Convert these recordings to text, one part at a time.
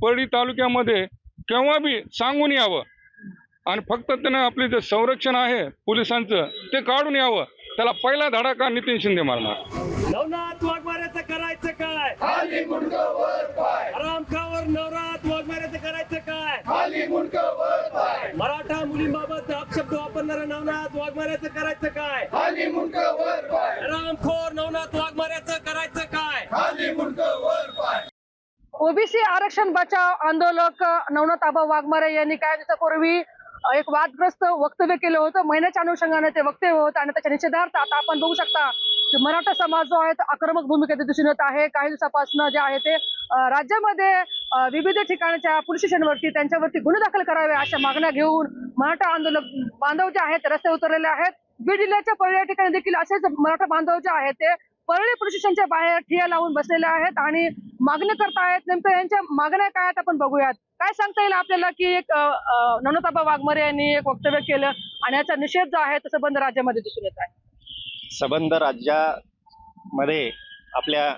परळी तालुक्यामध्ये केव्हा बी सांगून यावं आणि फक्त त्यानं आपले जे संरक्षण आहे पोलिसांचं ते काढून यावं. त्याला पहिला धडाका नितीन शिंदे मारणार. नवनाथ वाघमाऱ्याचं करायचं काय? खाली मुंडकं वर पाय. आरामखावर नवनाथ वाघमाऱ्याचं करायचं काय? खाली मुंडकं वर पाय. मराठा मुलींबाबत अपशब्द वापरणाऱ्या नवनाथ वाघमाऱ्याचं करायचं काय? खाली मुंडकं वर पाय. आरामखोर नवनाथ वाघमाऱ्याचं करायचं काय? खाली मुंडकं वर पाय. ओबीसी आरक्षण बचाव आंदोलक नवनाथ आबा वाघमारे यांनी काही दिवसापूर्वी एक वादग्रस्त वक्तव्य केलं होतं. महिन्याच्या अनुषंगाने ते वक्तव्य होतं आणि त्याच्या निषेधार्थ आता आपण बघू शकता की मराठा समाज जो आहे तो आक्रमक भूमिकेत दिसून येत आहे. काही दिवसापासून जे आहे ते राज्यामध्ये विविध ठिकाणच्या पोलीस स्टेशनवरती त्यांच्यावरती गुन्हे दाखल करावे अशा मागण्या घेऊन मराठा आंदोलक बांधव जे आहेत ते रस्ते उतरलेले आहेत. बीड जिल्ह्याच्या परळी या ठिकाणी देखील असेच मराठा बांधव जे आहेत ते परळी पोलीस स्टेशनच्या बाहेर ठिय्या लावून बसलेले आहेत आणि मागणी करतायत. नेमकं यांच्या मागण्या काय आहेत आपण बघूयात. काय सांगता येईल आपल्याला की एक नवनाथ आबा वाघमारे यांनी एक वक्तव्य केलं आणि याचा निषेध जो आहे तो संबंध राज्यामध्ये दिसून येत आहे. संबंध राज्यामध्ये आपल्या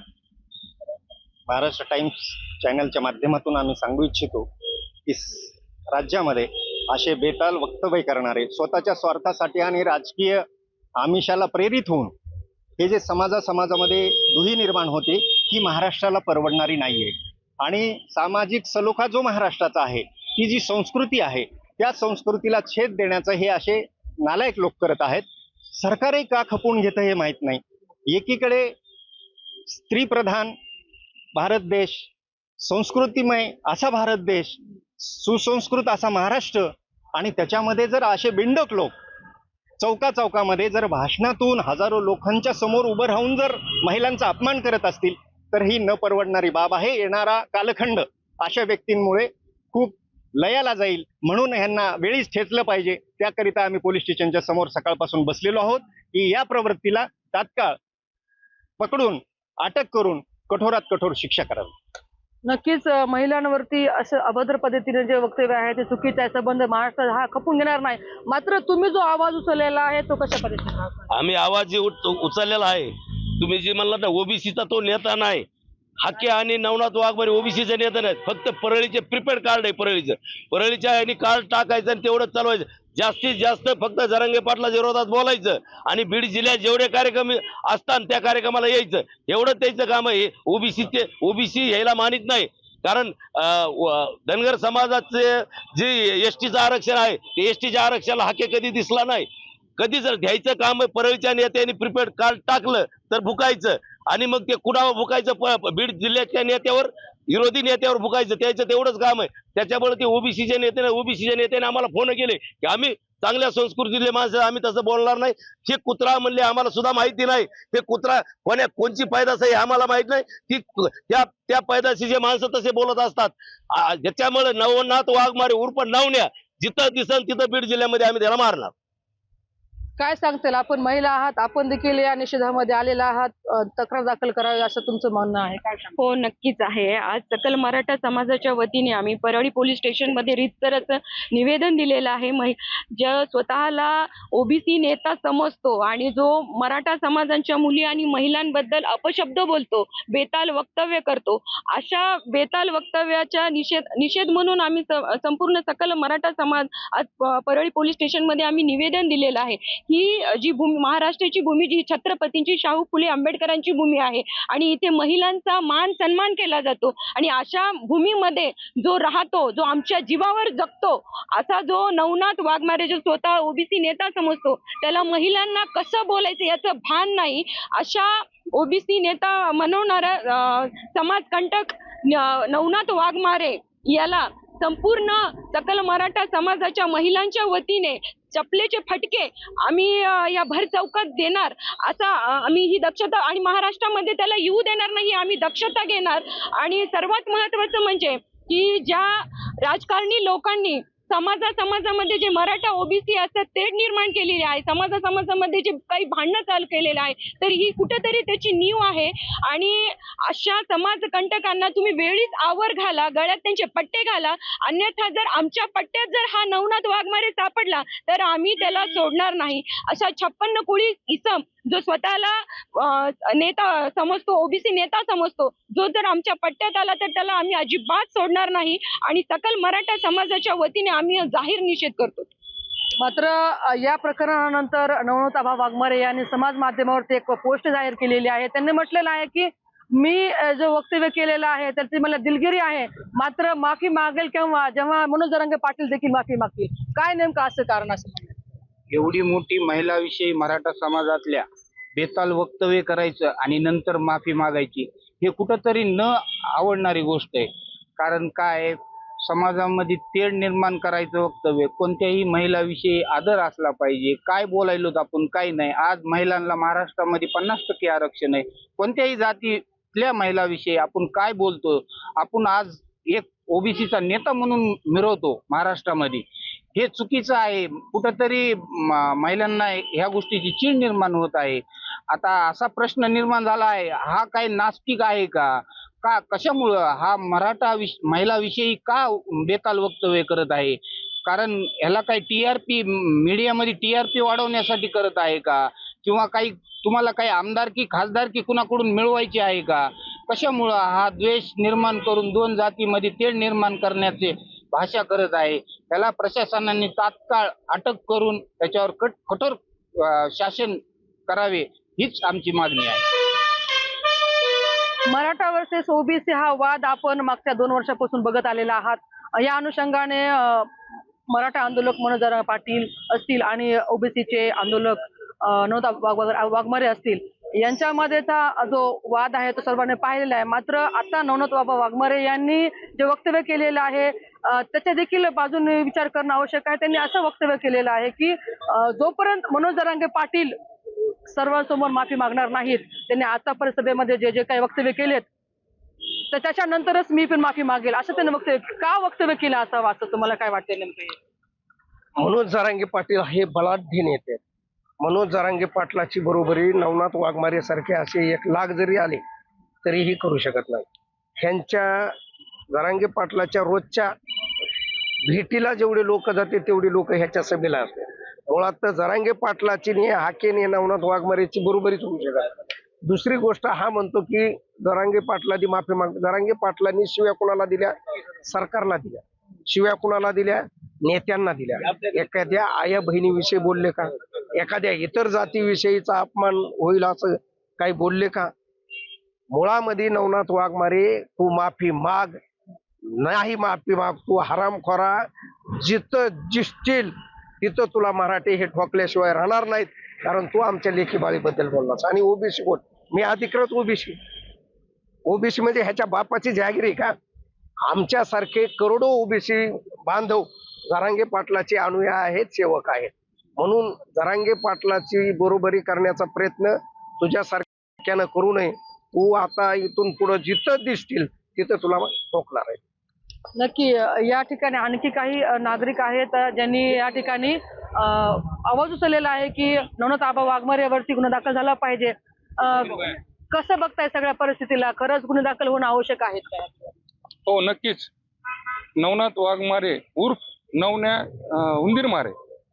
महाराष्ट्र टाइम्स चॅनलच्या माध्यमातून आम्ही सांगू इच्छितो की राज्यामध्ये असे बेताल वक्तव्य करणारे स्वतःच्या स्वार्थासाठी आणि राजकीय आमिषाला प्रेरित होऊन हे जे समाजामध्ये दुही निर्माण होते ही महाराष्ट्राला परवडणारी नाहीये. आणि सामाजिक सलोखा जो महाराष्ट्राचा आहे ती जी संस्कृती आहे त्या संस्कृतीला छेद देण्याचं हे असे नालायक लोक करत आहेत. सरकारही का खपवून घेतं हे माहीत नाही. एकीकडे स्त्रीप्रधान भारत देश, संस्कृतीमय असा भारत देश, सुसंस्कृत असा महाराष्ट्र आणि त्याच्यामध्ये जर असे बिंडक लोक चौकामध्ये जर भाषणातून हजारो लोकांच्या समोर उभं राहून जर महिलांचा अपमान करत असतील तर ही न परवडणारी बाब आहे. येणारा कालखंड अशा व्यक्तींमुळे खूप लयाला जाईल म्हणून यांना वेळीच ठेचलं पाहिजे. त्याकरिता आम्ही पोलीस स्टेशनच्या समोर सकाळपासून बसलेलो आहोत की या प्रवृत्तीला तात्काळ पकडून अटक करून कठोरात कठोर शिक्षा करावी. नक्कीच महिलांवरती असं अभद्र पद्धतीने जे वक्तव्य आहे ते चुकीचं आहे. संबंध महाराष्ट्र हा खपून घेणार नाही. मात्र तुम्ही जो आवाज उचललेला आहे तो कशा पद्धतीने? आम्ही आवाज जे उचललेला आहे, तुम्ही जे म्हणला ना ओबीसीचा तो नेता नाही. हाके आणि नवनाथ वाघमारे ओबीसीचे नेते नाहीत. फक्त परळीचे प्रिपेड कार्ड आहे. परळीच्या यांनी कार्ड टाकायचं आणि तेवढंच चालवायचं. जास्तीत जास्त फक्त जरांगे पाटलाच्या विरोधात बोलायचं आणि बीड जिल्ह्यात जेवढे कार्यक्रम असतात त्या कार्यक्रमाला यायचं, एवढं त्याचं काम आहे. ओबीसी यायला मानित नाही. कारण धनगर समाजाचे जे एसटीचं आरक्षण आहे ते एसटीच्या आरक्षणाला हाके कधी दिसला नाही. कधी जर घ्यायचं काम परळीच्या नेत्यांनी प्रिपेड कार्ड टाकलं तर भुकायचं आणि मग ते कुणावर भुकायचं? बीड जिल्ह्याच्या नेत्यावर, विरोधी नेत्यावर भुकायचं. त्याचं तेवढंच काम आहे. त्याच्यामुळे ते ओबीसीच्या नेत्याने आम्हाला फोन केले की आम्ही चांगल्या संस्कृतीतले माणसं, आम्ही तसं बोलणार नाही. हे कुत्रा म्हणले आम्हाला सुद्धा माहिती नाही. ते कुत्रा कोणची पैदास आहे आम्हाला माहित नाही. की त्या पैदाशीचे माणसं तसे बोलत असतात. ज्याच्यामुळे नवनाथ वाघमारे उर्फ नवण्या जिथं दिसन तिथं बीड जिल्ह्यामध्ये आम्ही त्याला मारणार. काय सांगतील? आपण महिला आहात, आपण देखील या निषेधामध्ये आलेला आहात, तक्रार दाखल करावी असं तुमचं म्हणणं आहे? काय सांगता? हो, नक्कीच आहे. आज सकल मराठा समाजाच्या वतीने आम्ही परळी पोलीस स्टेशनमध्ये रीतसरच निवेदन दिलेलं आहे. जो स्वतःला ओबीसी नेता समजतो आणि जो मराठा समाजाच्या मुली आणि महिलांबद्दल अपशब्द बोलतो, बेताल वक्तव्य करतो, अशा बेताल वक्तव्याच्या निषेध म्हणून आम्ही संपूर्ण सकल मराठा समाज आज परळी पोलीस स्टेशनमध्ये आम्ही निवेदन दिलेलं आहे. ही जी भूमी, महाराष्ट्राची भूमी जी छत्रपतींची शाहू फुले आंबेडकरांची भूमी आहे आणि इथे महिलांचा मान सन्मान केला जातो आणि अशा भूमीमध्ये जो राहतो, जो आमच्या जीवावर जगतो असा जो नवनाथ वाघमारे जो स्वतः ओबीसी नेता समजतो, त्याला महिलांना कसं बोलायचं याचं भान नाही. अशा ओबीसी नेता म्हणवणारा समाजकंटक नवनाथ वाघमारे याला संपूर्ण सकल मराठा समाजाच्या महिलांच्या वतीने चपलेचे फटके आम्ही या भर चौकात देणार. असा आम्ही ही दक्षता आणि महाराष्ट्रामध्ये त्याला येऊ देणार नाही, आम्ही दक्षता घेणार. आणि सर्वात महत्त्वाचं म्हणजे की ज्या राजकारणी लोकांनी समाजामध्ये जे मराठा ओबीसी असतात ते निर्माण केलेले आहे, समाजामध्ये जे काही भांडणं चालू केलेलं आहे, तर ही कुठेतरी त्याची नीव आहे. आणि अशा समाजकंटकांना तुम्ही वेळीच आवर घाला, गळ्यात त्यांचे पट्टे घाला. अन्यथा जर आमच्या पट्ट्यात जर हा नवनाथ वाघमारे सापडला तर आम्ही त्याला सोडणार नाही. अशा 56 कोळी इसम जो स्वतःला नेता समजतो, ओबीसी नेता समजतो, जो जर आमच्या पट्ट्यात आला तर त्याला आम्ही अजिबात सोडणार नाही आणि सकल मराठा समाजाच्या वतीने आम्ही जाहीर निषेध करतो. मात्र या प्रकरणानंतर नवनाथ आबा वाघमारे यांनी समाज माध्यमावरती एक पोस्ट जाहीर केलेली आहे. त्यांनी म्हटलेलं आहे की मी जो वक्तव्य केलेलं आहे त्याची मला दिलगिरी आहे, मात्र माफी मागेल केव्हा, जेव्हा मनोज जरांगे पाटील देखील माफी मागतील. काय नेमकं असं कारण असं? एवढी मोठी महिलाविषयी मराठा समाजातल्या बेताल वक्तव्य करायचं आणि नंतर माफी मागायची हे कुठंतरी न आवडणारी गोष्ट आहे. कारण काय, समाजामध्ये तेढ निर्माण करायचं वक्तव्य, कोणत्याही महिलाविषयी आदर असला पाहिजे. काय बोलायलो आपण काय नाही. आज महिलांना महाराष्ट्रामध्ये 50% आरक्षण आहे. कोणत्याही जातीतल्या महिलाविषयी आपण काय बोलतो. आपण आज एक ओबीसीचा नेता म्हणून मिरवतो महाराष्ट्रामध्ये, हे चुकीचं आहे. कुठंतरी महिलांना ह्या गोष्टीची चीड निर्माण होत आहे. आता असा प्रश्न निर्माण झाला आहे, हा काय नास्तिक आहे का कशामुळं हा मराठा महिलाविषयी का बेताल वक्तव्य करत आहे? कारण ह्याला काही टीआरपी मीडियामध्ये टीआरपी वाढवण्यासाठी करत आहे का, किंवा काही तुम्हाला काही आमदारकी खासदारकी कुणाकडून मिळवायची आहे का? कशामुळं हा द्वेष निर्माण करून दोन जातीमध्ये तेढ निर्माण करण्याचे भाषा करत आहे? त्याला प्रशासनाने तात्काळ अटक करून त्याच्यावर कठोर शासन करावे हीच आमची मागणी आहे. मराठा वर्सेस ओबीसी हा वाद आपण मागच्या 2 वर्षापासून बघत आलेला आहात. या अनुषंगाने मराठा आंदोलक मनोज जरांगे पाटील असतील आणि ओबीसीचे आंदोलक नवनाथ वाघमारे असतील, यांच्यामध्येचा जो वाद आहे तो सर्वांनी पाहिलेला आहे. मात्र आता नवनाथ बाबा वाघमारे यांनी जे वक्तव्य केलेलं आहे त्याच्या देखील बाजूने विचार करणं आवश्यक आहे. त्यांनी असं वक्तव्य केलेलं आहे की जोपर्यंत मनोज जरांगे पाटील सर्वांसमोर माफी मागणार नाहीत, त्यांनी आतापर्यंत सभेमध्ये जे जे काही वक्तव्य केलेत तर त्याच्यानंतरच मी पण माफी मागेल असं त्यांनी वक्तव्य केलं असावं, असं तुम्हाला काय वाटतं नेमकं? मनोज जरांगे पाटील हे बलाढ्य नेते. मनोज जरांगे पाटलाची बरोबरी नवनाथ वाघमारे सारखे असे 1 लाख जरी आले तरीही करू शकत नाही. ह्यांच्या जरांगे पाटलाच्या रोजच्या भेटीला जेवढे लोक जाते तेवढे लोक ह्याच्या सभेला असते. मुळात तर जरांगे पाटलाची ने हाकेने नवनाथ वाघमारेची बरोबरीच होऊ शकत. दुसरी गोष्ट, हा म्हणतो की जरांगे पाटलांनी माफी माग. जरांगे पाटलांनी शिव्या कुणाला दिल्या? सरकारला दिल्या. शिव्या कुणाला दिल्या? नेत्यांना दिल्या. एखाद्या आया बहिणीविषयी बोलले का? एखाद्या इतर जातीविषयीचा अपमान होईल असं काही बोलले का? मुळामध्ये नवनाथ वाघमारे, तू माफी माग. नाही माफी माग, तू हरामखोरा. जिथं जिसतील तिथं तुला मराठी हे ठोकल्याशिवाय राहणार नाहीत. कारण तू आमच्या लेखी बाळीबद्दल बोललास. आणि ओबीसी कोण? मी अधिकृत ओबीसी. ओबीसी म्हणजे ह्याच्या बापाची जहागिरी का? आमच्यासारखे करोडो ओबीसी बांधव जरांगे पाटलाचे अनुयायी आहेत, सेवक आहेत. म्हणून जरांगे पाटलाची बरोबरी करण्याचा प्रयत्न तुझ्यासारख्यानं करू नये. तू आता इथून पुढे जिथं दिसतील तिथं तुला ठोकणार आहे. नक्की. या ठिकाणी आणखी काही नागरिक आहेत ज्यांनी या ठिकाणी आवाज उचललेला आहे की नवनाथ आबा वाघमारेवरती गुन्हा दाखल झाला पाहिजे. कसं बघताय सगळ्या परिस्थितीला? खरंच गुन्हे दाखल होणं आवश्यक आहे का? हो, नक्कीच. नवनाथ वाघमारे उर्फ नवन्या उंदीरमारे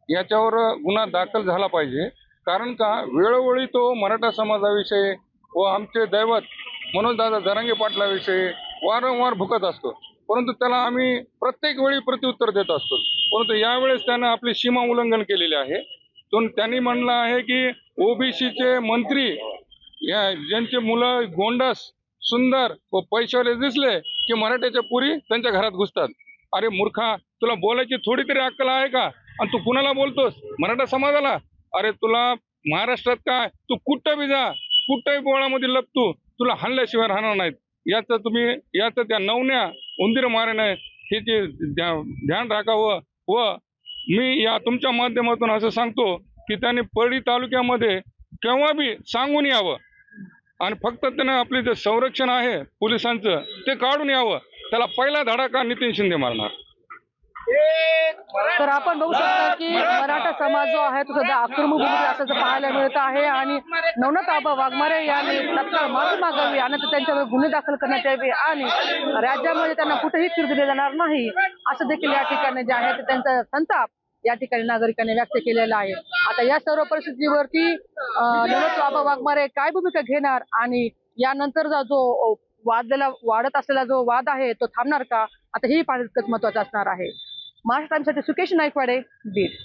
याच्यावर गुन्हा दाखल झाला पाहिजे. कारण का, वेळोवेळी तो मराठा समाजाविषयी व आमचे दैवत मनोजदादा जरांगे पाटलाविषयी वारंवार भुकत असतो, परंतु त्याला आम्ही प्रत्येक वेळी प्रत्युत्तर देत असतो. परंतु यावेळेस त्यानं आपली सीमा उल्लंघन केलेले आहे. त्यांनी म्हणलं आहे की ओबीसीचे मंत्री ज्यांचे मुलं गोंडस, सुंदर व पैशावाले दिसले की मराठ्याच्या पुरी त्यांच्या घरात घुसतात. अरे मूर्खा, तुला बोलायची थोडी तरी अक्कल आहे का? आणि तू कुणाला बोलतोस? मराठा समाजाला? अरे तुला महाराष्ट्रात काय, तू कुठं बी जा, कुठंही बोळामध्ये लपतो, तुला हाणल्याशिवाय राहणार नाहीत. याचं त्या नवन्या उंदीरमारेने हे जे ध्यान राखावं. व मी या तुमच्या माध्यमातून असं सांगतो की त्यांनी परळी तालुक्यामध्ये केव्हा बी सांगून यावं आणि फक्त त्यानं आपले जे संरक्षण आहे पोलिसांचं ते काढून यावं. त्याला पहिला धडाका नितीन शिंदे मारणार. तर आपण बघू शकता की मराठा समाज जो आहे तो सध्या आक्रमक भूमिकेत असल्याचं पाहायला मिळत आहे आणि नवनाथ आबा वाघमारे यांनी तत्काळ माफी मागावी आणि त्यांच्यावर गुन्हे दाखल करण्यात यावे आणि राज्यामध्ये त्यांना कुठेही फिरू दिले जाणार नाही असं देखील या ठिकाणी जे आहे ते त्यांचा संताप या ठिकाणी नागरिकांनी व्यक्त केलेला आहे. आता या सर्व परिस्थितीवरती नवनाथ बाबा वाघमारे काय भूमिका घेणार आणि यानंतरचा जो वाढत असलेला जो वाद आहे तो थांबणार का, आता हे पाहणं महत्त्वाचं असणार आहे. महाराष्ट्र टाइम्ससाठी सुकेश नाईकवाडे, बीड.